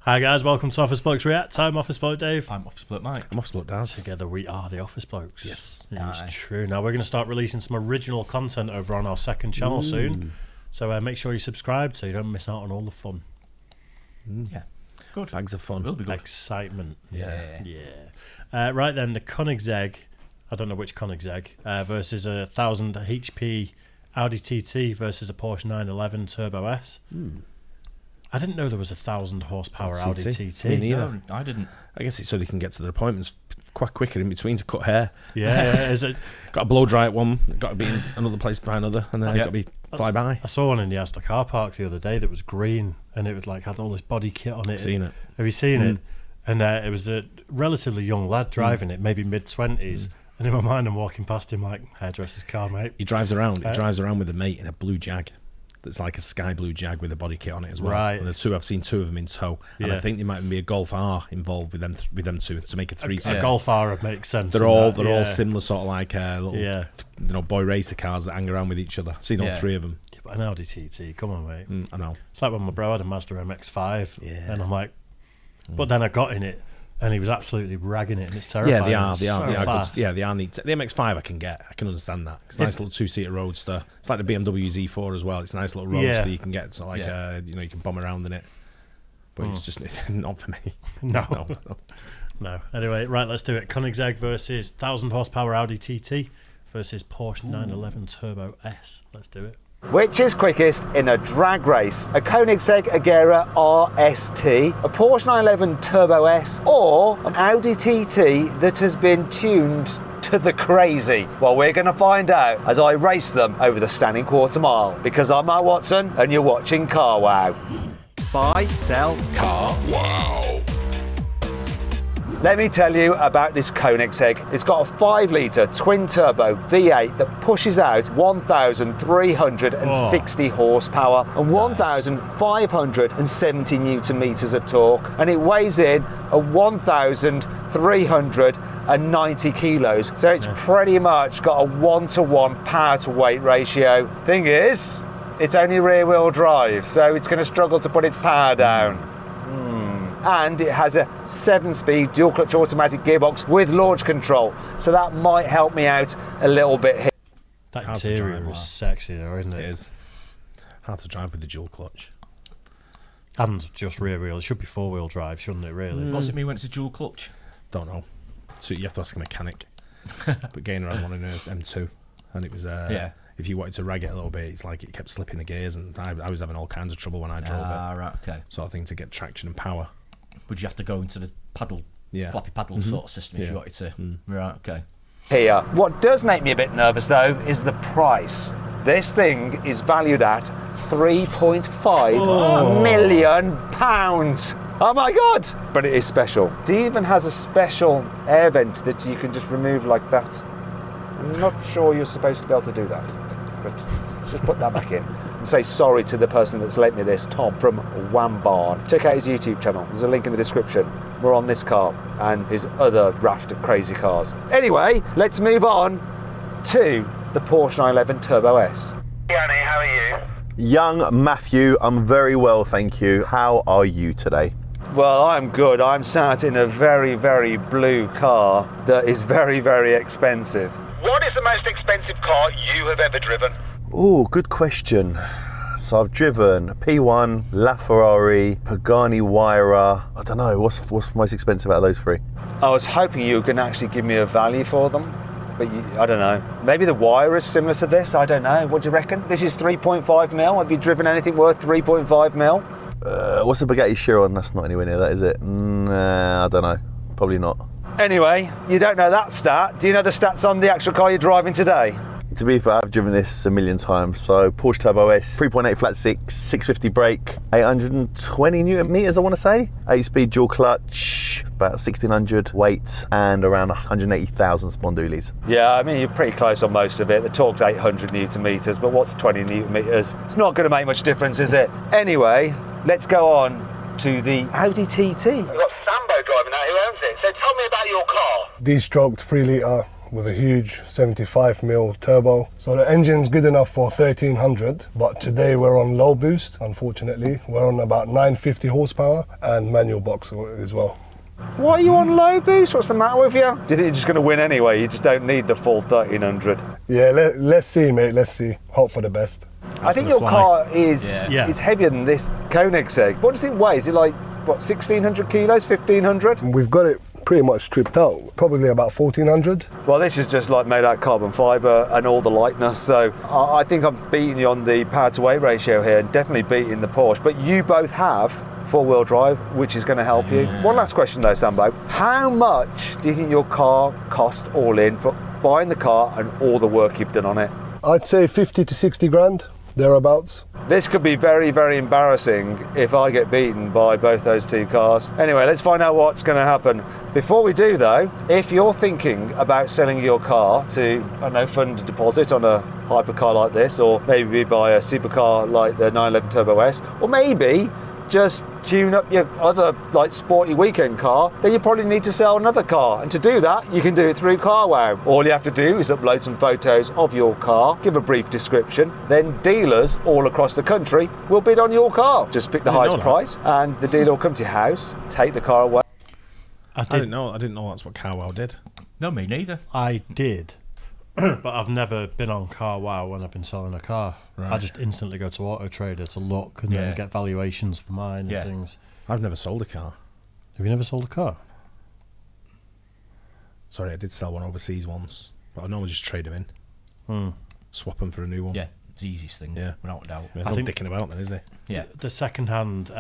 Hi guys, welcome to Office Blokes React. I'm Office Bloke Dave. I'm Office Bloke Mike. I'm Office Bloke Daz. Together we are the Office Blokes. Yes. It's true. Now we're going to start releasing some original content over on our second channel soon. So make sure you subscribe so you don't miss out on all the fun. Yeah. Good. Bags of fun. Will be good. Excitement. Yeah. Right then, the Koenigsegg, I don't know which Koenigsegg, versus a 1000 HP Audi TT versus a Porsche 911 Turbo S. I didn't know there was a 1000 horsepower Audi TT. Me neither. No, I didn't. I guess it's so they can get to their appointments quite quicker in between to cut hair. Yeah, is it? Got to blow dry at one, got to be in another place by another, and then got to be fly by. I saw one in the Asda car park the other day that was green, and it was like had all this body kit on it. Seen it. Have you seen it? And it was a relatively young lad driving it, maybe mid-20s. And in my mind, I'm walking past him like, hairdresser's car, mate. He drives around. He drives around with a mate in a blue Jag. That's like a sky blue Jag with a body kit on it as well. Right. And the two, I've seen two of them in tow, and I think there might be a Golf R involved with them two to make a three-seater. A Golf R makes sense. They're all similar, sort of like little boy racer cars that hang around with each other. I've seen all three of them. Yeah, but an Audi TT, come on, mate. I know. It's like when my bro had a Mazda MX-5, and I'm like, but then I got in it, and he was absolutely ragging it, and it's terrifying. Yeah, they are fast. good. Yeah, they are neat. The MX-5 I can understand that. It's a nice little two-seater roadster. It's like the BMW Z4 as well. It's a nice little roadster you can get. So like you can bomb around in it. But it's just not for me. No. Anyway, right, let's do it. Koenigsegg versus 1000 horsepower Audi TT versus Porsche 911 Turbo S. Let's do it. Which is quickest in a drag race? A Koenigsegg Agera RST, a Porsche 911 Turbo S, or an Audi TT that has been tuned to the crazy? Well, we're going to find out as I race them over the standing quarter mile. Because I'm Matt Watson and you're watching Car Wow. Buy, sell, Car Wow. Let me tell you about this Koenigsegg. It's got a 5-litre twin-turbo V8 that pushes out 1,360 horsepower and 1,570 newton meters of torque, and it weighs in at 1,390 kilos. So it's pretty much got a 1-to-1 power-to-weight ratio. Thing is, it's only rear-wheel drive, so it's going to struggle to put its power down. And it has a 7-speed dual-clutch automatic gearbox with launch control, so that might help me out a little bit here. That interior is sexy though, isn't it? It is. Hard to drive with the dual clutch. And just rear wheel. It should be 4-wheel drive, shouldn't it, really? What's it mean when it's a dual clutch? Don't know. So you have to ask a mechanic. But getting around one in an M2, and it was if you wanted to rag it a little bit, it's like it kept slipping the gears, and I was having all kinds of trouble when I drove it. Right, okay. Sort of thing to get traction and power. Would you have to go into the paddle, floppy paddle sort of system if you wanted to? Right, okay. Here. What does make me a bit nervous though is the price. This thing is valued at £3.5 million. Oh my God! But it is special. It even has a special air vent that you can just remove like that. I'm not sure you're supposed to be able to do that, but just put that back in. And say sorry to the person that's lent me this, Tom from Wambarn. Check out his YouTube channel. There's a link in the description. We're on this car and his other raft of crazy cars. Anyway, let's move on to the Porsche 911 Turbo S. Hey Annie, how are you? Young Matthew, I'm very well, thank you. How are you today? Well, I'm good. I'm sat in a very, very blue car that is very, very expensive. What is the most expensive car you have ever driven? Oh, good question. So I've driven a P1, LaFerrari, Pagani Huayra. I don't know, what's most expensive out of those three? I was hoping you could actually give me a value for them, but I don't know. Maybe the Huayra is similar to this, I don't know. What do you reckon? This is 3.5 mil. Have you driven anything worth 3.5 mil? What's a Bugatti Chiron? That's not anywhere near that, is it? Nah, I don't know. Probably not. Anyway, you don't know that stat. Do you know the stats on the actual car you're driving today? To be fair, I've driven this a million times. So Porsche Turbo S, 3.8 flat six, 650 brake, 820 newton meters, I want to say. 8-speed dual clutch, about 1600 weight, and around 180,000 spondoolies. Yeah, I mean, you're pretty close on most of it. The torque's 800 newton meters, but what's 20 newton meters? It's not going to make much difference, is it? Anyway, let's go on to the Audi TT. You've got Sambo driving out who owns it, so tell me about your car. D-stroked 3-litre with a huge 75mm turbo. So the engine's good enough for 1300, but today we're on low boost, unfortunately. We're on about 950 horsepower and manual box as well. Why are you on low boost? What's the matter with you? Do you think you're just going to win anyway? You just don't need the full 1300. Yeah, let's see, mate. Let's see. Hope for the best. I think your car is heavier than this Koenigsegg. What does it weigh? Is it like, what, 1,600 kilos, 1,500? We've got it pretty much stripped out, probably about 1,400. Well, this is just like made out of carbon fibre and all the lightness, so I think I'm beating you on the power to weight ratio here, and definitely beating the Porsche. But you both have four-wheel drive, which is going to help you. One last question though, Sambo. How much do you think your car cost all in for buying the car and all the work you've done on it? I'd say 50 to 60 grand, thereabouts. This could be very, very embarrassing if I get beaten by both those two cars. Anyway, let's find out what's going to happen. Before we do though, if you're thinking about selling your car to, I don't know, fund a deposit on a hypercar like this, or maybe buy a supercar like the 911 Turbo S, or maybe just tune up your other like sporty weekend car, then you probably need to sell another car. And to do that, you can do it through CarWow. All you have to do is upload some photos of your car, give a brief description, then dealers all across the country will bid on your car. Just pick the highest price and the dealer will come to your house, take the car away. I didn't know that's what CarWow did. No, me neither. I did. But I've never been on CarWow when I've been selling a car. Right. I just instantly go to Auto Trader to look and then get valuations for mine and things. I've never sold a car. Have you never sold a car? Sorry, I did sell one overseas once, but I normally just trade them in. Swap them for a new one. Yeah, it's the easiest thing, without a doubt. Yeah, no dicking about then, is there? Yeah. The second-hand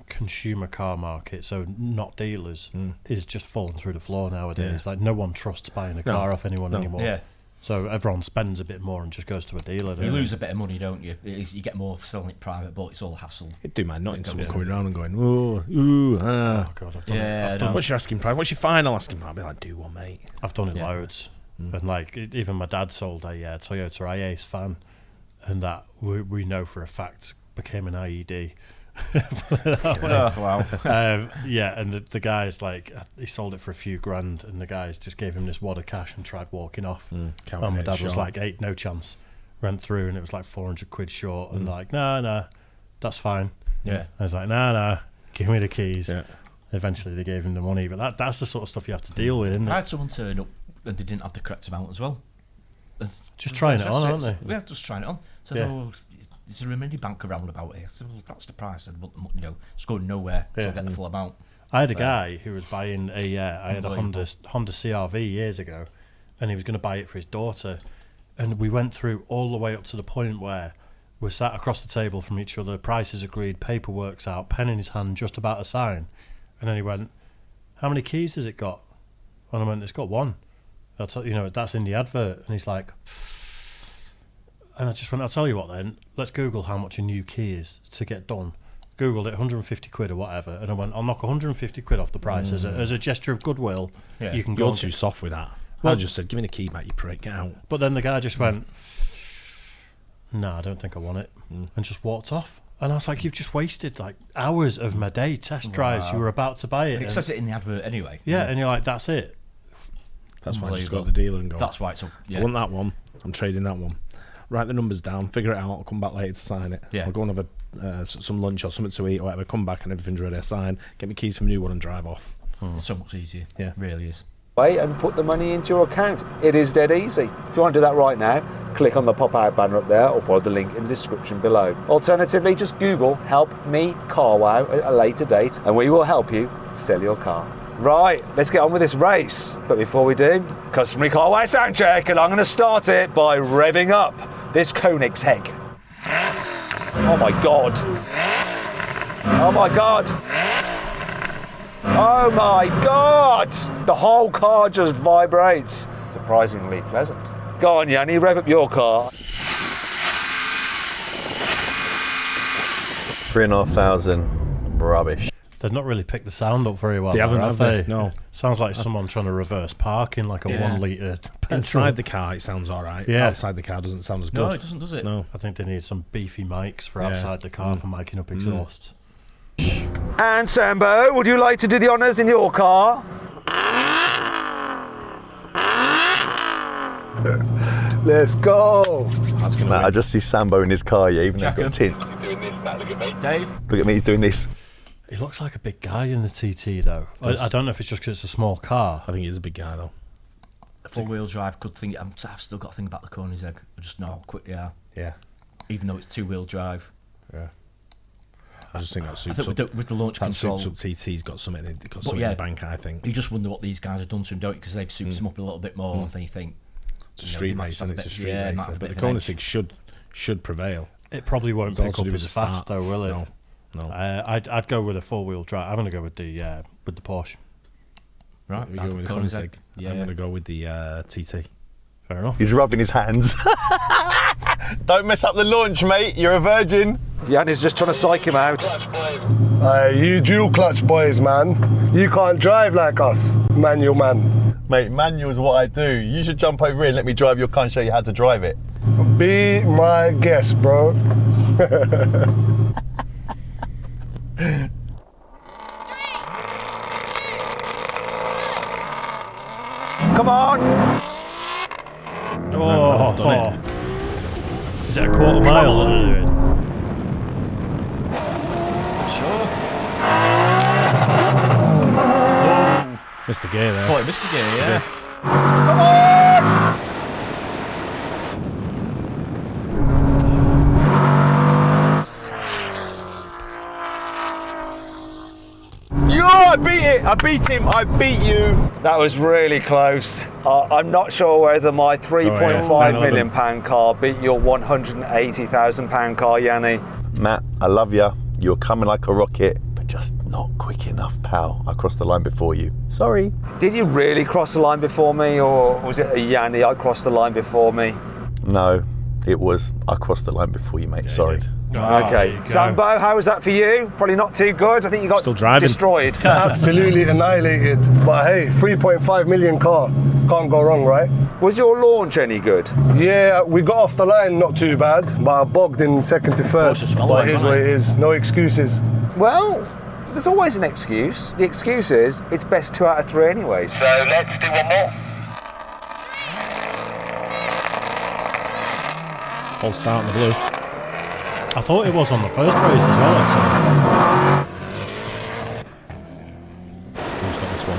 consumer car market, so not dealers, is just falling through the floor nowadays. Like, no one trusts buying a car off anyone anymore. Yeah. So everyone spends a bit more and just goes to a dealer. You lose a bit of money, don't you? You get more for selling it private, but it's all hassle. It'd do my nothing someone coming around and going, ooh, Oh God, I've done it. What's your asking price? What's your final asking price? I'll be like, do one, mate. I've done it loads. And like, even my dad sold a Toyota iAce fan, and that we know for a fact became an IED. Wow. And the guy's like, he sold it for a few grand, and the guys just gave him this wad of cash and tried walking off. And my dad was like, "Hey, no chance." Went through, and it was like 400 quid short, and like, nah, that's fine. Yeah. I was like, nah, give me the keys. Yeah. Eventually, they gave him the money, but that's the sort of stuff you have to deal with, isn't I it? had someone turn up and they didn't have the correct amount as well. Just trying it on, aren't they? Yeah, just trying it on. So, is there a mini bank around about here? I said, well, that's the price. I said, well, it's going nowhere, so I'll get the full amount. I had a guy who was buying I had a Honda CR-V years ago, and he was going to buy it for his daughter, and we went through all the way up to the point where we're sat across the table from each other, prices agreed, paperwork's out, pen in his hand, just about to sign, and then he went, "How many keys has it got?" And I went, "It's got one." That's in the advert, and he's like, and I just went, "I'll tell you what then, let's Google how much a new key is to get done." Googled it, 150 quid or whatever, and I went, "I'll knock 150 quid off the price as a gesture of goodwill." Yeah. You can go. You're too soft with that. I just said, "Give me the key back, you prick, get out." But then the guy just went, "No, I don't think I want it," and just walked off. And I was like, "You've just wasted like hours of my day, test drives. You were about to buy it." It says it in the advert anyway. Yeah, and you're like, "That's it." That's why I just got the dealer and go, That's why it's I want that one. I'm trading that one. Write the numbers down, figure it out. I'll come back later to sign it. Yeah. I'll go and have some lunch or something to eat or whatever. Come back and everything's ready. I sign, get my keys from a new one and drive off. It's so much easier. Yeah. It really is. And put the money into your account. It is dead easy. If you want to do that right now, click on the pop-out banner up there or follow the link in the description below. Alternatively, just Google "Help Me CarWow" at a later date and we will help you sell your car. Right, let's get on with this race. But before we do, customary CarWow sound check, and I'm going to start it by revving up this Koenigsegg. Oh my God. Oh my God. Oh my God! The whole car just vibrates. Surprisingly pleasant. Go on, Yanni, rev up your car. 3,500. Rubbish. They've not really picked the sound up very well. They haven't, have have they? No. Sounds like someone trying to reverse park in like a 1 litre petrol. Inside the car, it sounds all right. Yeah. Outside the car doesn't sound as good. No, it doesn't, does it? No. I think they need some beefy mics for outside the car for miking up exhausts. And Sambo, would you like to do the honours in your car? Let's go. That's gonna Matt, win. I just see Sambo in his car, yeah, even though he's got a tint. Dave? Look at me, he's doing this. He looks like a big guy in the TT though. I don't know if it's just because it's a small car. I think he's a big guy though. Four-wheel drive, good thing. I've still got to think about the Koenigsegg. I just know how quick they are, Yeah. even though it's two-wheel drive. Yeah. I just think that I suits think up. with the launch That control, suits up TT's got something in yeah, the bank, I think. you just wonder what these guys have done to him, don't you? Because they've souped him up a little bit more than you think. It's a street race, and it's a street race. might have a But the bit of an Koenigsegg should prevail. It probably won't It's all pick to up do with as the fast start. though, will it? No. I'd go with a four-wheel drive. I'm going to go with the Porsche. Right, We go with the Koenigsegg. Yeah, I'm going to go with the TT. Fair enough. He's rubbing his hands. Don't mess up the launch, mate. You're a virgin. Yanni's just trying to psych him out. You dual clutch boys, man. You can't drive like us, manual man. Mate, manual's what I do. You should jump over here and let me drive your car and show you how to drive it. Be my guest, bro. Come on! Oh, done is it a quarter mile that they're doing? Sure. Missed the gear there. Oh, it missed again, yeah. Yeah, I beat it. I beat him. I beat you. That was really close. I'm not sure whether my £3.5 million car beat your £180,000 car, Yanni. Matt, I love you. You're coming like a rocket, but just not quick enough, pal. I crossed the line before you. Sorry. Did you really cross the line before me, or was it a Yanni, I crossed the line before me? No, it was. I crossed the line before you, mate. Sorry. Okay. Sambo, how was that for you? Probably not too good. I think you got Still driving. destroyed. Absolutely annihilated. But hey, 3.5 million car. Can't go wrong, right? Was your launch any good? Yeah, we got off the line not too bad, but I bogged in second to third. Porsche smell But like, here's doesn't what it? it is. No excuses. Well, there's always an excuse. The excuse is it's best 2 out of 3 anyways. So let's do one more. Whole start in the blue. I thought it was on the first race as well, actually. Who's got this one?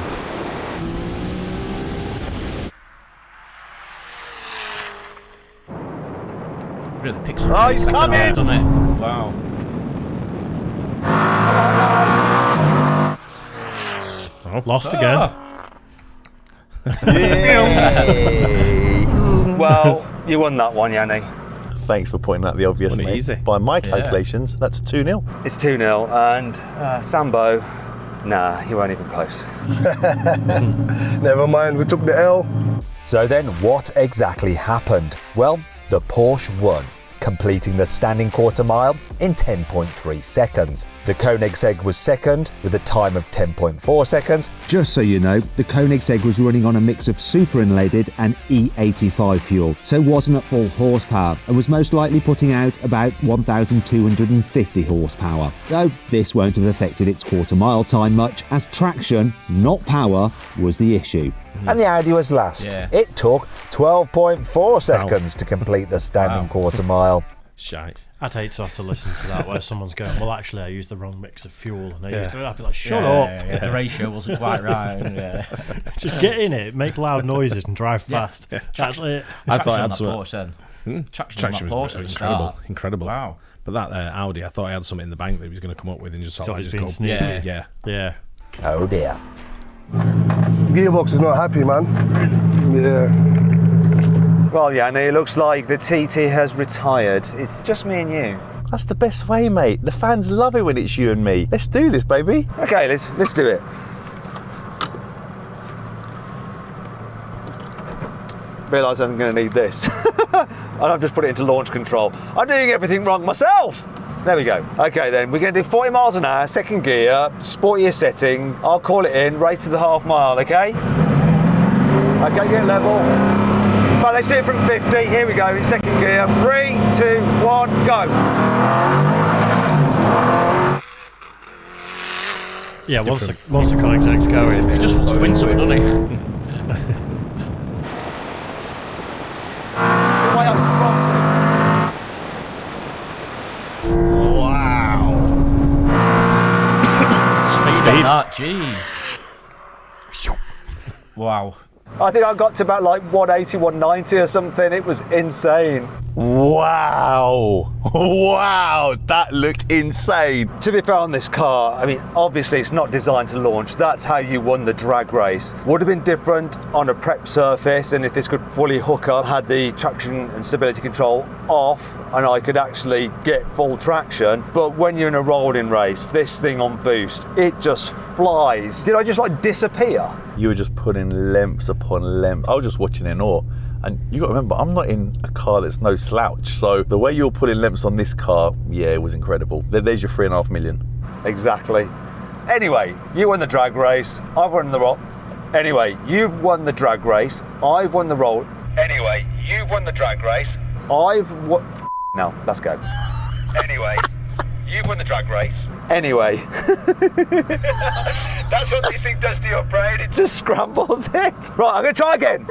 Really picks up. Oh, he's second coming! half, doesn't it? Wow. Lost again. Yes. Well, you won that one, Yanni. Thanks for pointing out the obvious, Wasn't it mate. easy? By my calculations, that's 2-0. It's 2-0, and Sambo, nah, you weren't even close. Never mind, we took the L. So then, what exactly happened? Well, the Porsche won, completing the standing quarter mile in 10.3 seconds. The Koenigsegg was second with a time of 10.4 seconds. Just so you know, the Koenigsegg was running on a mix of super unleaded and E85 fuel, so wasn't at full horsepower and was most likely putting out about 1,250 horsepower. Though this won't have affected its quarter mile time much, as traction, not power, was the issue. And the Audi was last. Yeah. It took 12.4 seconds to complete the standing quarter mile. Shite. I'd hate to have to listen to that where someone's going, well, actually, I used the wrong mix of fuel. And I'd be like, shut up. Yeah, the ratio wasn't quite right. Yeah. Just get in it, make loud noises and drive fast. That's it. I thought I had some some. Porsche then. Traction on that was Porsche at the incredible. start. Incredible. Wow. But that Audi, I thought I had something in the bank that he was going to come up with and just sort Thought of he's just been go. sneaky. Yeah. Yeah. Oh dear. Gearbox is not happy, man. Yeah. Well, Yanni, it looks like the TT has retired. It's just me and you. That's the best way, mate. The fans love it when it's you and me. Let's do this, baby. Okay, let's do it. Realise I'm going to need this. And I've just put it into launch control. I'm doing everything wrong myself. There we go. Okay then, we're going to do 40 miles an hour, second gear, sportier setting. I'll call it in, race to the half mile, okay? Okay, get level. Right, let's do it from 50. Here we go, in second gear. 3, 2, 1, go. Yeah, once the Koenigsegg's going. He just wants to win something, doesn't he? speed. Jeez. Wow. I think I got to about like 180, 190 or something. It was insane. Wow. Wow, that looked insane. To be fair on this car, I mean, obviously it's not designed to launch. That's how you won the drag race. Would have been different on a prep surface, and if this could fully hook up, had the traction and stability control off, and I could actually get full traction. But when you're in a rolling race, this thing on boost, it just flies. Did I just like disappear? You were just putting lengths upon lengths. I was just watching in awe. And you got to remember, I'm not in a car that's no slouch. So the way you're putting lengths on this car, yeah, it was incredible. There's your 3.5 million. Exactly. Anyway, you won the drag race. I've won the roll. Anyway, you've won the drag race. I've won the roll. Anyway, you won the drag race. I've won. No, let's go. Anyway, you won the drag race. Anyway. That's what this thing does to your brain. It Just scrambles it. Right, I'm going to try again.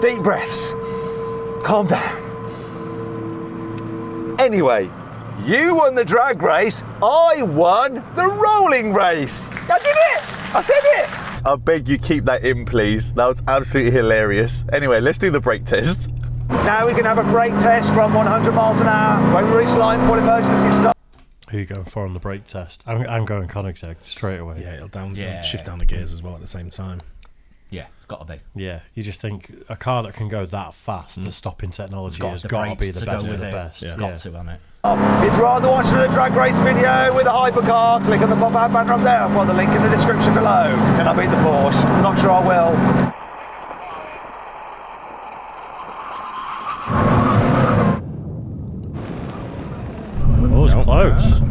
Deep breaths. Calm down. Anyway, you won the drag race. I won the rolling race. I did it. I said it. I beg you keep that in, please. That was absolutely hilarious. Anyway, let's do the brake test. Now we can have a brake test from 100 miles an hour. When we reach line, full emergency stop. Who are you going for on the brake test? I'm going Koenigsegg straight away. Yeah, it'll shift down the gears as well at the same time. Yeah, it's got to be. Yeah, you just think a car that can go that fast, the stopping technology has got to be the best of the best. It's got to, hasn't it? If you'd rather watch another drag race video with a hypercar, click on the pop-out banner up there. I'll put the link in the description below. Can I beat the Porsche? Not sure I will. Oh, it's close.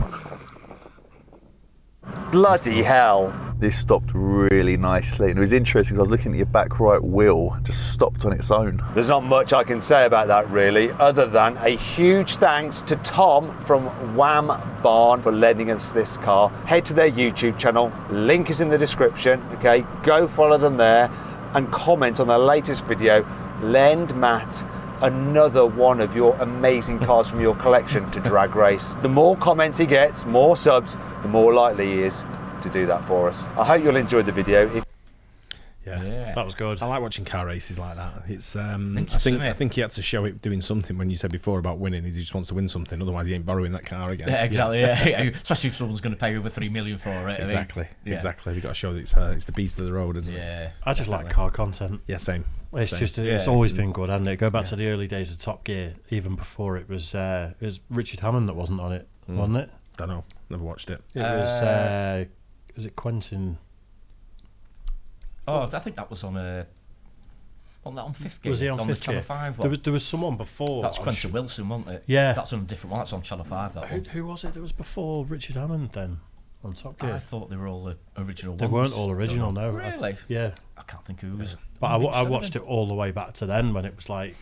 Bloody hell. This stopped really nicely, and it was interesting because I was looking at your back right wheel, just stopped on its own. There's not much I can say about that really, other than a huge thanks to Tom from Wham Barn for lending us this car. Head to their YouTube channel, link is in the description, okay? Go follow them there and comment on their latest video. Lend Matt another one of your amazing cars from your collection to drag race. The more comments he gets, more subs, the more likely he is to do that for us. I hope you'll enjoy the video. Yeah, that was good. I like watching car races like that. It's I Interesting, think he had to show it doing something. When you said before about winning, is he just wants to win something, otherwise he ain't borrowing that car again. Yeah, exactly. Yeah. Especially if someone's going to pay over $3 million for it. Exactly. Yeah. Exactly. You've got to show that it's the beast of the road, isn't it? Yeah. I just like car content. Yeah, same. It's always been good, hasn't it? Go back to the early days of Top Gear, even before it was Richard Hammond that wasn't on it, wasn't it? Don't know. Never watched it. It was it Quentin? Oh, I think that was on Fifth Gear. Was he on Fifth the Channel Gear? 5 one. There was someone before. That's Quentin Wilson, wasn't it? Yeah. That's on a different one. That's on Channel 5, that one. Who was it that was before Richard Hammond then on Top Gear? I thought they were all the original ones. They weren't all original, no. Really? Yeah. I can't think who was. But I watched it all the way back to then when it was like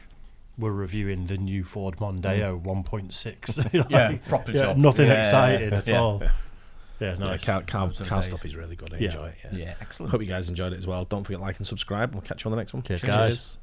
we're reviewing the new Ford Mondeo 1.6. Yeah, proper job. Nothing Yeah, exciting at all. Yeah, nice. Car stuff is really good. I enjoy it. Yeah, excellent. Hope you guys enjoyed it as well. Don't forget to like and subscribe. We'll catch you on the next one. Cheers, guys.